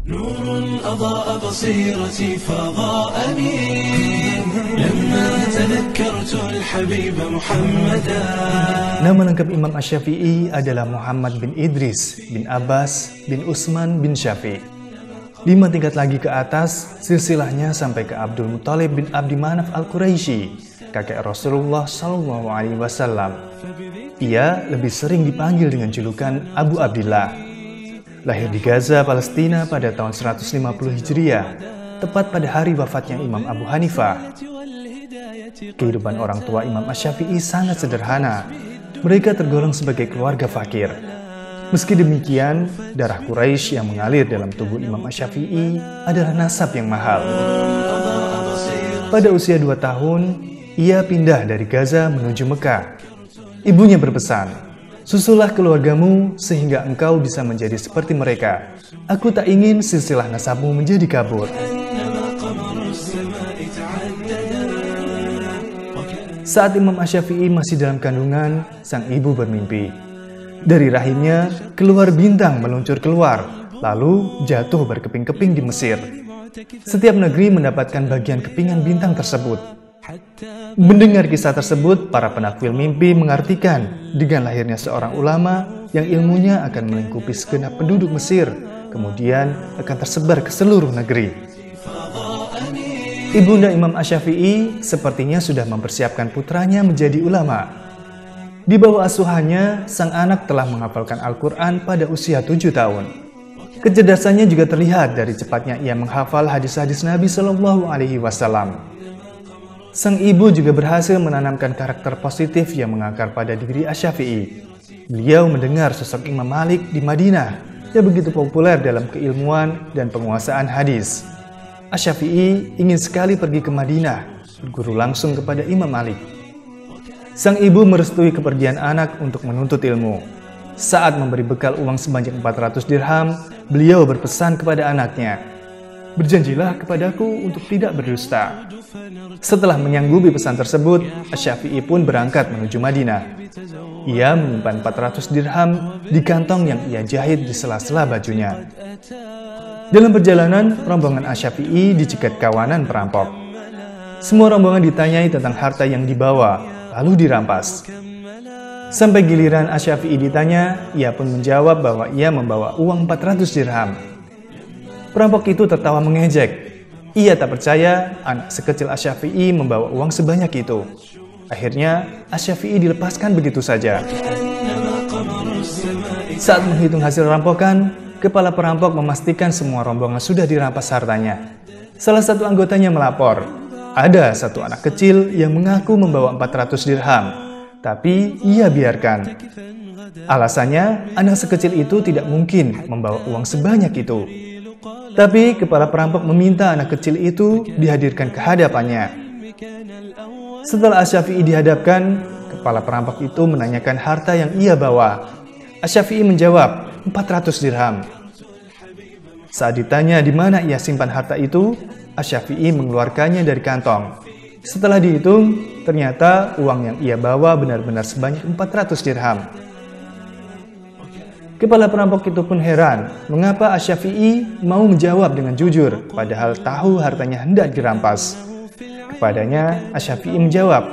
نور أضاء بصيرتي فضاءني لما تذكرت الحبيب محمدا. Nama lengkap Imam Asy-Syafi'i adalah Muhammad bin Idris bin Abbas bin Utsman bin Syafi'i. 5 tingkat lagi ke atas, silsilahnya sampai ke Abdul Muthalib bin Abdi Manaf Al-Quraisy, kakek Rasulullah SAW. Ia lebih sering dipanggil dengan julukan Abu Abdillah. Lahir di Gaza, Palestina pada tahun 150 Hijriah, tepat pada hari wafatnya Imam Abu Hanifah. Kehidupan orang tua Imam Asy-Syafi'i sangat sederhana. Mereka tergolong sebagai keluarga fakir. Meski demikian, darah Quraisy yang mengalir dalam tubuh Imam Asy-Syafi'i adalah nasab yang mahal. Pada usia 2 tahun, ia pindah dari Gaza menuju Mekah. Ibunya berpesan, "Susulah keluargamu sehingga engkau bisa menjadi seperti mereka. Aku tak ingin silsilah nasabmu menjadi kabur." Saat Imam Asy-Syafi'i masih dalam kandungan, sang ibu bermimpi. Dari rahimnya keluar bintang meluncur keluar, lalu jatuh berkeping-keping di Mesir. Setiap negeri mendapatkan bagian kepingan bintang tersebut. Mendengar kisah tersebut, para penakwil mimpi mengartikan dengan lahirnya seorang ulama yang ilmunya akan melingkupi segenap penduduk Mesir, kemudian akan tersebar ke seluruh negeri. Ibunda Imam Asy-Syafi'i sepertinya sudah mempersiapkan putranya menjadi ulama. Di bawah asuhannya, sang anak telah menghafalkan Al-Quran pada usia 7 tahun. Kecerdasannya juga terlihat dari cepatnya ia menghafal hadis-hadis Nabi SAW. Sang ibu juga berhasil menanamkan karakter positif yang mengakar pada diri Asy-Syafi'i. Beliau mendengar sosok Imam Malik di Madinah yang begitu populer dalam keilmuan dan penguasaan hadis. Asy-Syafi'i ingin sekali pergi ke Madinah, berguru langsung kepada Imam Malik. Sang ibu merestui kepergian anak untuk menuntut ilmu. Saat memberi bekal uang sebanyak 400 dirham, beliau berpesan kepada anaknya, "Berjanjilah kepadaku untuk tidak berdusta." Setelah menyanggupi pesan tersebut, Asy-Syafi'i pun berangkat menuju Madinah. Ia menyimpan 400 dirham di kantong yang ia jahit di sela-sela bajunya. Dalam perjalanan, rombongan Asy-Syafi'i dicegat kawanan perampok. Semua rombongan ditanyai tentang harta yang dibawa, lalu dirampas. Sampai giliran Asy-Syafi'i ditanya, ia pun menjawab bahwa ia membawa uang 400 dirham. Perampok itu tertawa mengejek. Ia tak percaya anak sekecil Asy-Syafi'i membawa uang sebanyak itu. Akhirnya, Asy-Syafi'i dilepaskan begitu saja. Saat menghitung hasil rampokan, kepala perampok memastikan semua rombongan sudah dirampas hartanya. Salah satu anggotanya melapor, ada satu anak kecil yang mengaku membawa 400 dirham, tapi ia biarkan. Alasannya, anak sekecil itu tidak mungkin membawa uang sebanyak itu. Tapi kepala perampok meminta anak kecil itu dihadirkan ke hadapannya. Setelah Asy-Syafi'i dihadapkan, kepala perampok itu menanyakan harta yang ia bawa. Asy-Syafi'i menjawab, 400 dirham. Saat ditanya di mana ia simpan harta itu, Asy-Syafi'i mengeluarkannya dari kantong. Setelah dihitung, ternyata uang yang ia bawa benar-benar sebanyak 400 dirham. Kepala perampok itu pun heran, mengapa Asy-Syafi'i mau menjawab dengan jujur, padahal tahu hartanya hendak dirampas. Kepadanya, Asy-Syafi'i menjawab,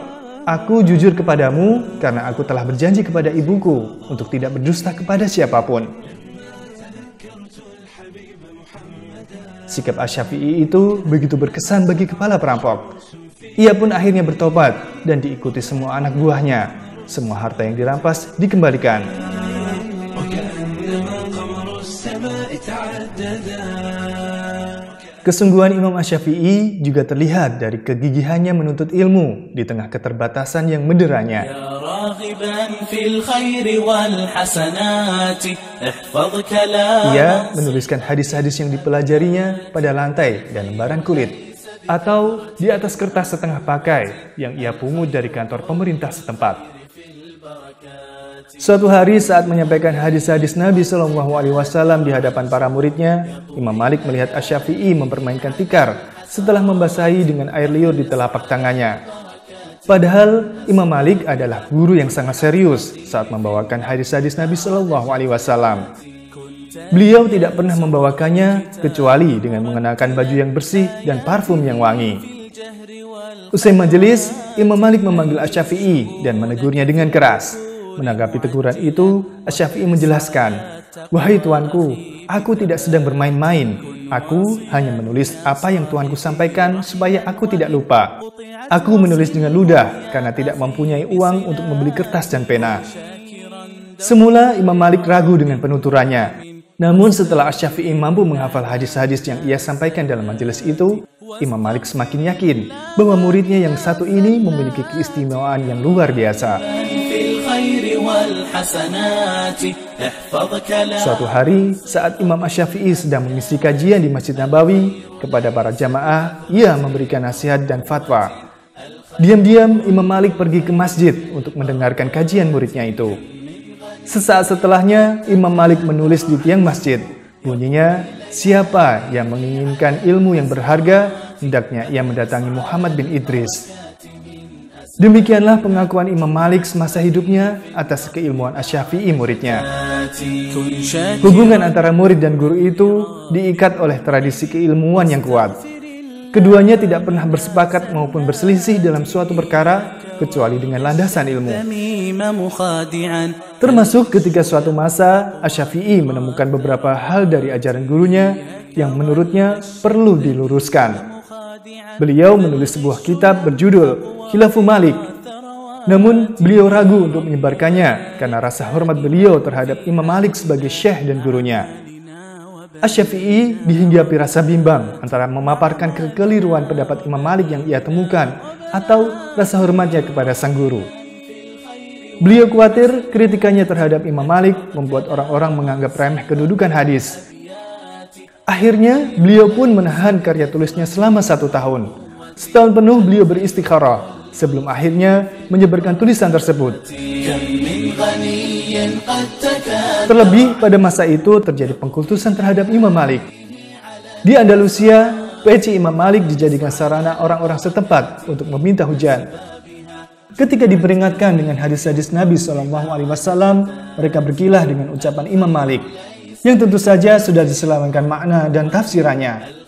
"Aku jujur kepadamu karena aku telah berjanji kepada ibuku untuk tidak berdusta kepada siapapun." Sikap Asy-Syafi'i itu begitu berkesan bagi kepala perampok. Ia pun akhirnya bertobat dan diikuti semua anak buahnya. Semua harta yang dirampas dikembalikan. Kesungguhan Imam Asy-Syafi'i juga terlihat dari kegigihannya menuntut ilmu di tengah keterbatasan yang mederanya. Ia menuliskan hadis-hadis yang dipelajarinya pada lantai dan lembaran kulit, atau di atas kertas setengah pakai yang ia pungut dari kantor pemerintah setempat. Suatu hari saat menyampaikan hadis-hadis Nabi SAW di hadapan para muridnya, Imam Malik melihat Asy-Syafi'i mempermainkan tikar setelah membasahi dengan air liur di telapak tangannya. Padahal Imam Malik adalah guru yang sangat serius saat membawakan hadis-hadis Nabi SAW. Beliau tidak pernah membawakannya kecuali dengan mengenakan baju yang bersih dan parfum yang wangi. Usai majelis, Imam Malik memanggil Asy-Syafi'i dan menegurnya dengan keras. Menanggapi teguran itu, Asy-Syafi'i menjelaskan, "Wahai tuanku, aku tidak sedang bermain-main. Aku hanya menulis apa yang tuanku sampaikan supaya aku tidak lupa. Aku menulis dengan ludah karena tidak mempunyai uang untuk membeli kertas dan pena." Semula Imam Malik ragu dengan penuturannya. Namun setelah Asy-Syafi'i mampu menghafal hadis-hadis yang ia sampaikan dalam majelis itu, Imam Malik semakin yakin bahwa muridnya yang satu ini memiliki keistimewaan yang luar biasa. Suatu hari, saat Imam Asy-Syafi'i sedang mengisi kajian di Masjid Nabawi, kepada para jamaah, ia memberikan nasihat dan fatwa. Diam-diam, Imam Malik pergi ke masjid untuk mendengarkan kajian muridnya itu. Sesaat setelahnya, Imam Malik menulis di tiang masjid. Bunyinya, siapa yang menginginkan ilmu yang berharga, hendaknya ia mendatangi Muhammad bin Idris. Demikianlah pengakuan Imam Malik semasa hidupnya atas keilmuan Asy-Syafi'i muridnya. Hubungan antara murid dan guru itu diikat oleh tradisi keilmuan yang kuat. Keduanya tidak pernah bersepakat maupun berselisih dalam suatu perkara kecuali dengan landasan ilmu. Termasuk ketika suatu masa Asy-Syafi'i menemukan beberapa hal dari ajaran gurunya yang menurutnya perlu diluruskan. Beliau menulis sebuah kitab berjudul Khilafu Malik. Namun beliau ragu untuk menyebarkannya karena rasa hormat beliau terhadap Imam Malik sebagai syekh dan gurunya. Asy-Syafi'i dihinggapi rasa bimbang antara memaparkan kekeliruan pendapat Imam Malik yang ia temukan atau rasa hormatnya kepada sang guru. Beliau khawatir kritikannya terhadap Imam Malik membuat orang-orang menganggap remeh kedudukan hadis. Akhirnya, beliau pun menahan karya tulisnya selama 1 tahun. Setahun penuh beliau beristikharah sebelum akhirnya menyebarkan tulisan tersebut. Terlebih pada masa itu terjadi pengkultusan terhadap Imam Malik. Di Andalusia, peci Imam Malik dijadikan sarana orang-orang setempat untuk meminta hujan. Ketika diperingatkan dengan hadis-hadis Nabi SAW, mereka berkilah dengan ucapan Imam Malik, yang tentu saja sudah diselewengkan makna dan tafsirannya.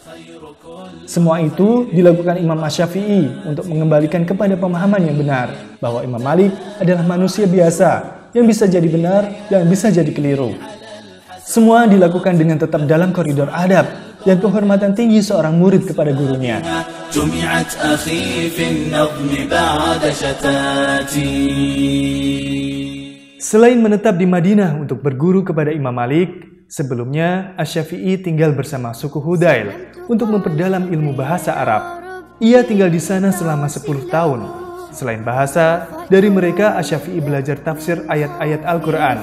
Semua itu dilakukan Imam Asy-Syafi'i untuk mengembalikan kepada pemahaman yang benar, bahwa Imam Malik adalah manusia biasa, yang bisa jadi benar dan bisa jadi keliru. Semua dilakukan dengan tetap dalam koridor adab dan penghormatan tinggi seorang murid kepada gurunya. Selain menetap di Madinah untuk berguru kepada Imam Malik, sebelumnya Asy-Syafi'i tinggal bersama suku Hudail untuk memperdalam ilmu bahasa Arab. Ia tinggal di sana selama 10 tahun. Selain bahasa, dari mereka Asy-Syafi'i belajar tafsir ayat-ayat Al-Quran.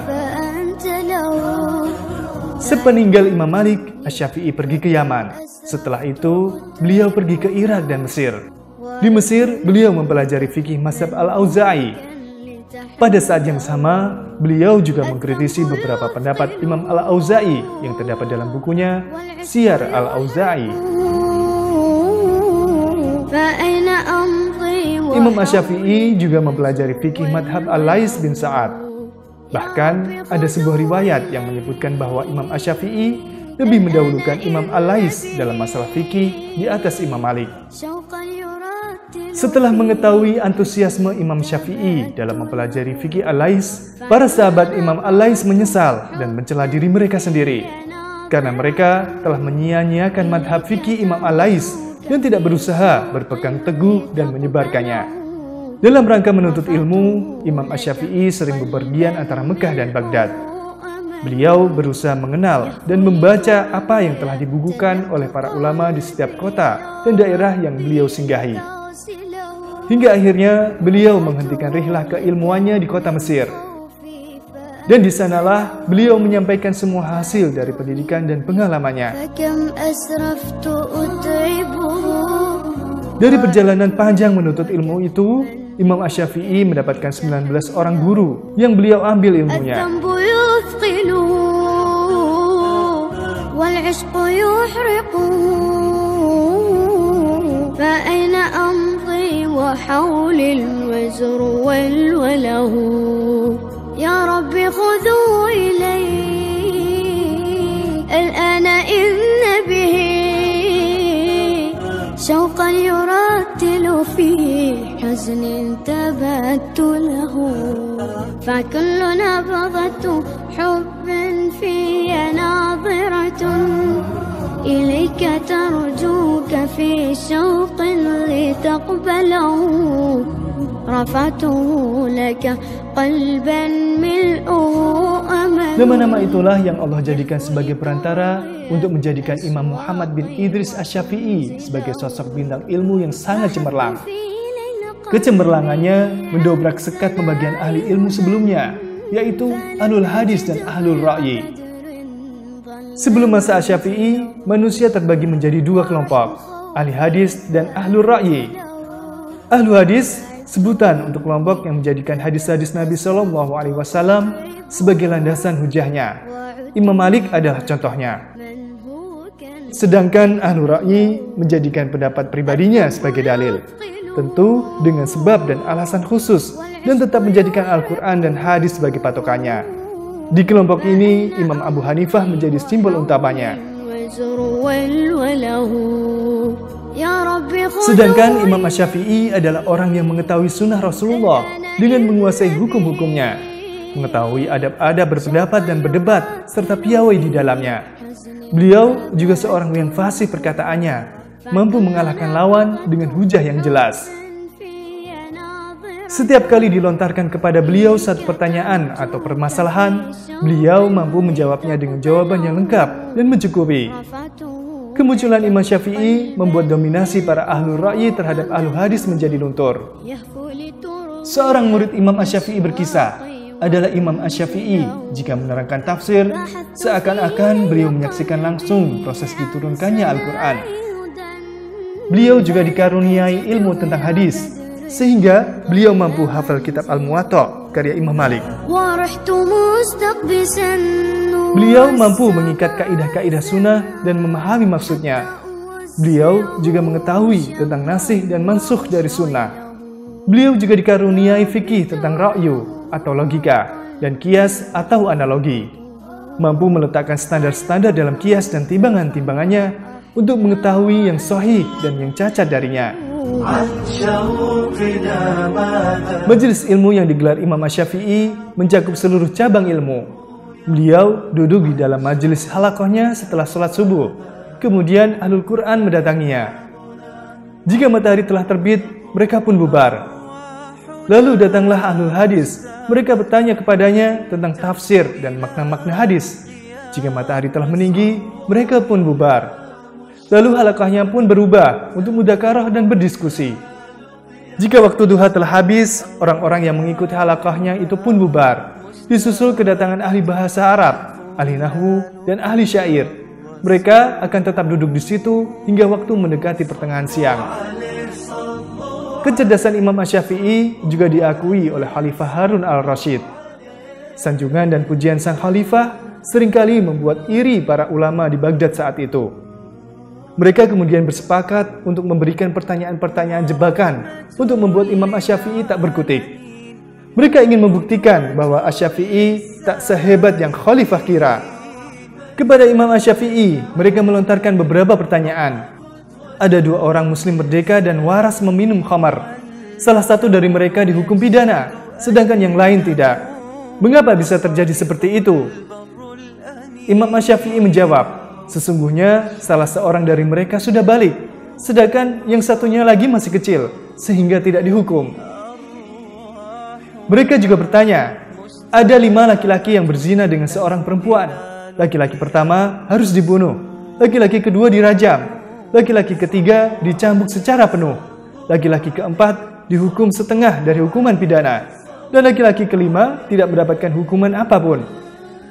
Sepeninggal Imam Malik, Asy-Syafi'i pergi ke Yaman. Setelah itu, beliau pergi ke Irak dan Mesir. Di Mesir, beliau mempelajari fikih mazhab Al-Auza'i. Pada saat yang sama, beliau juga mengkritisi beberapa pendapat Imam Al-Auza'i yang terdapat dalam bukunya Siyar Al-Auza'i. Imam Asy-Syafi'i juga mempelajari fikih madhab Al-Lais bin Sa'ad. Bahkan, ada sebuah riwayat yang menyebutkan bahwa Imam Asy-Syafi'i lebih mendahulukan Imam Al-Lais dalam masalah fikih di atas Imam Malik. Setelah mengetahui antusiasme Imam Syafi'i dalam mempelajari fikih Al-Lais, para sahabat Imam Al-Lais menyesal dan mencela diri mereka sendiri, karena mereka telah menyia-nyiakan madhab fikih Imam Al-Lais dan tidak berusaha berpegang teguh dan menyebarkannya. Dalam rangka menuntut ilmu, Imam Asy-Syafi'i sering bepergian antara Mekah dan Baghdad. Beliau berusaha mengenal dan membaca apa yang telah dibukukan oleh para ulama di setiap kota dan daerah yang beliau singgahi. Hingga akhirnya beliau menghentikan rihlah keilmuannya di kota Mesir. Dan di sanalah beliau menyampaikan semua hasil dari pendidikan dan pengalamannya. Dari perjalanan panjang menuntut ilmu itu, Imam Asy-Syafi'i mendapatkan 19 orang guru yang beliau ambil ilmunya. وظل يرتل في حزن تبت له فكل نبضة حب في ناظرة إليك ترجوك في شوق لتقبله رفعته لك قلبا ملؤه أمل. Nama-nama itulah yang Allah jadikan sebagai perantara untuk menjadikan Imam Muhammad bin Idris Asy-Syafi'i sebagai sosok bintang ilmu yang sangat cemerlang. Kecemerlangannya mendobrak sekat pembagian ahli ilmu sebelumnya, yaitu Ahlul Hadis dan Ahlul Ra'yi. Sebelum masa Asy-Syafi'i, manusia terbagi menjadi dua kelompok, Ahli Hadis dan Ahlul Ra'yi. Ahlul Hadis sebutan untuk kelompok yang menjadikan hadis-hadis Nabi SAW sebagai landasan hujahnya. Imam Malik adalah contohnya. Sedangkan Ahlul Ra'yi menjadikan pendapat pribadinya sebagai dalil, tentu dengan sebab dan alasan khusus, dan tetap menjadikan Al-Quran dan hadis sebagai patokannya. Di kelompok ini, Imam Abu Hanifah menjadi simbol utamanya. Sedangkan Imam Asy-Syafi'i adalah orang yang mengetahui sunnah Rasulullah dengan menguasai hukum-hukumnya, mengetahui adab-adab berpendapat dan berdebat, serta piawai di dalamnya. Beliau juga seorang yang fasih perkataannya, mampu mengalahkan lawan dengan hujah yang jelas. Setiap kali dilontarkan kepada beliau satu pertanyaan atau permasalahan, beliau mampu menjawabnya dengan jawaban yang lengkap dan mencukupi. Kemunculan Imam Syafi'i membuat dominasi para Ahlul Ra'yi terhadap Ahlul Hadis menjadi luntur. Seorang murid Imam Asy-Syafi'i berkisah, adalah Imam Asy-Syafi'i jika menerangkan tafsir, seakan-akan beliau menyaksikan langsung proses diturunkannya Al-Quran. Beliau juga dikaruniai ilmu tentang hadis, sehingga beliau mampu hafal kitab Al-Muwatta karya Imam Malik. Beliau mampu mengikat kaidah-kaidah sunnah dan memahami maksudnya. Beliau juga mengetahui tentang nasih dan mansukh dari sunnah. Beliau juga dikaruniai fikih tentang ra'yu atau logika dan kias atau analogi. Mampu meletakkan standar-standar dalam kias dan timbangan-timbangannya untuk mengetahui yang sahih dan yang cacat darinya. Majelis ilmu yang digelar Imam Asy-Syafi'i mencakup seluruh cabang ilmu. Beliau duduk di dalam majelis halaqahnya setelah sholat subuh. Kemudian Ahlul Quran mendatanginya. Jika matahari telah terbit, mereka pun bubar. Lalu datanglah Ahlul Hadis. Mereka bertanya kepadanya tentang tafsir dan makna-makna hadis. Jika matahari telah meninggi, mereka pun bubar. Lalu halaqahnya pun berubah untuk mudzakarah dan berdiskusi. Jika waktu duha telah habis, orang-orang yang mengikuti halaqahnya itu pun bubar. Disusul kedatangan ahli bahasa Arab, ahli nahwu, dan ahli syair. Mereka akan tetap duduk di situ hingga waktu mendekati pertengahan siang. Kecerdasan Imam Asy-Syafi'i juga diakui oleh Khalifah Harun al-Rasyid. Sanjungan dan pujian sang khalifah seringkali membuat iri para ulama di Baghdad saat itu. Mereka kemudian bersepakat untuk memberikan pertanyaan-pertanyaan jebakan untuk membuat Imam Asy-Syafi'i tak berkutik. Mereka ingin membuktikan bahwa Asy-Syafi'i tak sehebat yang khalifah kira. Kepada Imam Asy-Syafi'i, mereka melontarkan beberapa pertanyaan. Ada dua orang muslim merdeka dan waras meminum khamar. Salah satu dari mereka dihukum pidana, sedangkan yang lain tidak. Mengapa bisa terjadi seperti itu? Imam Asy-Syafi'i menjawab, sesungguhnya salah seorang dari mereka sudah balik, sedangkan yang satunya lagi masih kecil, sehingga tidak dihukum. Mereka juga bertanya, ada 5 laki-laki yang berzina dengan seorang perempuan. Laki-laki pertama harus dibunuh, laki-laki kedua dirajam, laki-laki ketiga dicambuk secara penuh, laki-laki keempat dihukum setengah dari hukuman pidana, dan laki-laki kelima tidak mendapatkan hukuman apapun.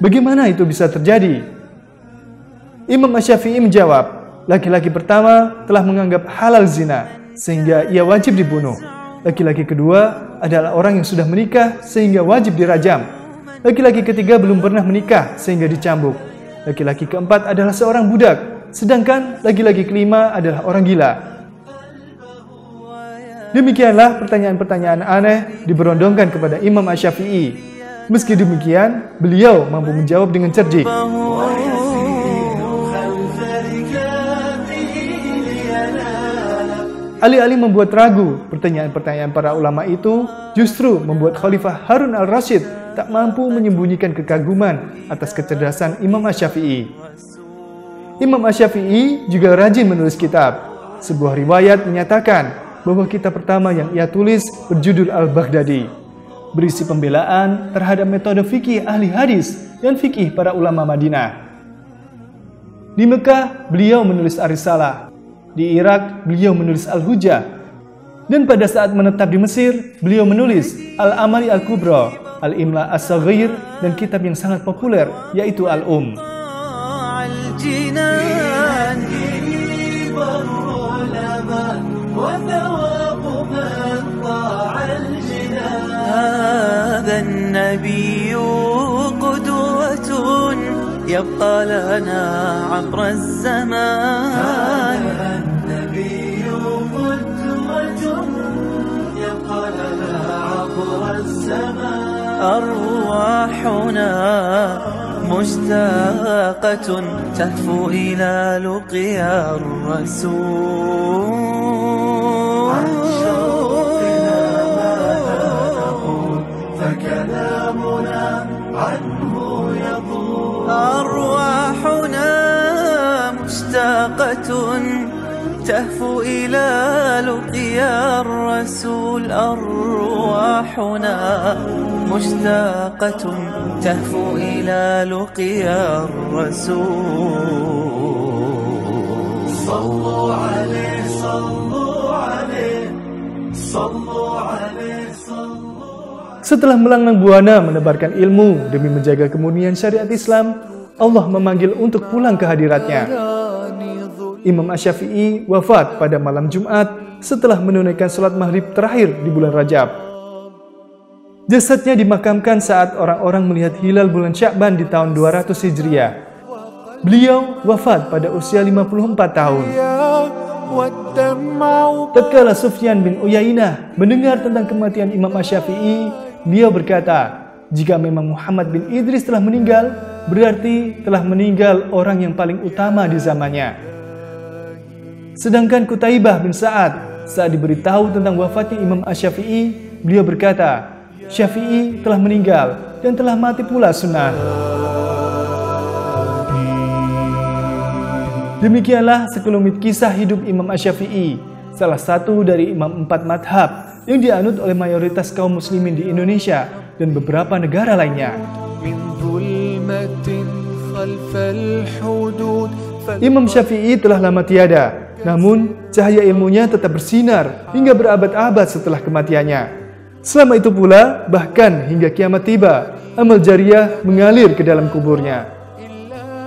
Bagaimana itu bisa terjadi? Imam Asy-Syafi'i menjawab, laki-laki pertama telah menganggap halal zina, sehingga ia wajib dibunuh. Laki-laki kedua adalah orang yang sudah menikah, sehingga wajib dirajam. Laki-laki ketiga belum pernah menikah, sehingga dicambuk. Laki-laki keempat adalah seorang budak, sedangkan laki-laki kelima adalah orang gila. Demikianlah pertanyaan-pertanyaan aneh diberondongkan kepada Imam Asy-Syafi'i. Meski demikian, beliau mampu menjawab dengan cerdik. Alih-alih membuat ragu, pertanyaan-pertanyaan para ulama itu justru membuat Khalifah Harun al-Rasyid tak mampu menyembunyikan kekaguman atas kecerdasan Imam Asy-Syafi'i. Imam Asy-Syafi'i juga rajin menulis kitab. Sebuah riwayat menyatakan bahwa kitab pertama yang ia tulis berjudul Al-Baghdadi, berisi pembelaan terhadap metode fikih ahli hadis dan fikih para ulama Madinah. Di Mekah, beliau menulis Ar-Risalah. Di Irak, beliau menulis Al-Hujjah. Dan pada saat menetap di Mesir, beliau menulis Al-Amali Al-Kubra, Al-Imla As-Saghir, dan kitab yang sangat populer, yaitu Al-Um. يبقى لنا عبر الزمان النبي قدوة يبقى لنا عبر الزمان أرواحنا مشتاقة تهفو إلى لقيا الرسول عن شوقنا ماذا نقول فكلامنا عنه يضول أرواحنا مشتاقة تهفو إلى لقيا الرسول أرواحنا مشتاقة تهفو إلى لقيا الرسول صلوا عليه صلوا عليه صلوا عليه صلوا. Setelah melanglang buana menebarkan ilmu demi menjaga kemurnian syariat Islam, Allah memanggil untuk pulang ke hadiratnya. Imam Asy-Syafi'i wafat pada malam Jumat setelah menunaikan sholat maghrib terakhir di bulan Rajab. Jasadnya dimakamkan saat orang-orang melihat hilal bulan Sya'ban di tahun 200 Hijriah. Beliau wafat pada usia 54 tahun. Tatkala Sufyan bin Uyainah mendengar tentang kematian Imam Asy-Syafi'i, beliau berkata, jika memang Muhammad bin Idris telah meninggal, berarti telah meninggal orang yang paling utama di zamannya. Sedangkan Qutaibah bin Sa'ad saat diberitahu tentang wafatnya Imam Asy-Syafi'i, beliau berkata, Syafi'i telah meninggal dan telah mati pula sunnah. Demikianlah sekelumit kisah hidup Imam Asy-Syafi'i, salah satu dari imam 4 madhab yang dianut oleh mayoritas kaum muslimin di Indonesia dan beberapa negara lainnya. Imam Syafi'i telah lama tiada, namun cahaya ilmunya tetap bersinar hingga berabad-abad setelah kematiannya. Selama itu pula, bahkan hingga kiamat tiba, amal jariyah mengalir ke dalam kuburnya.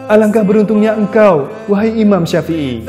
Alangkah beruntungnya engkau, wahai Imam Syafi'i.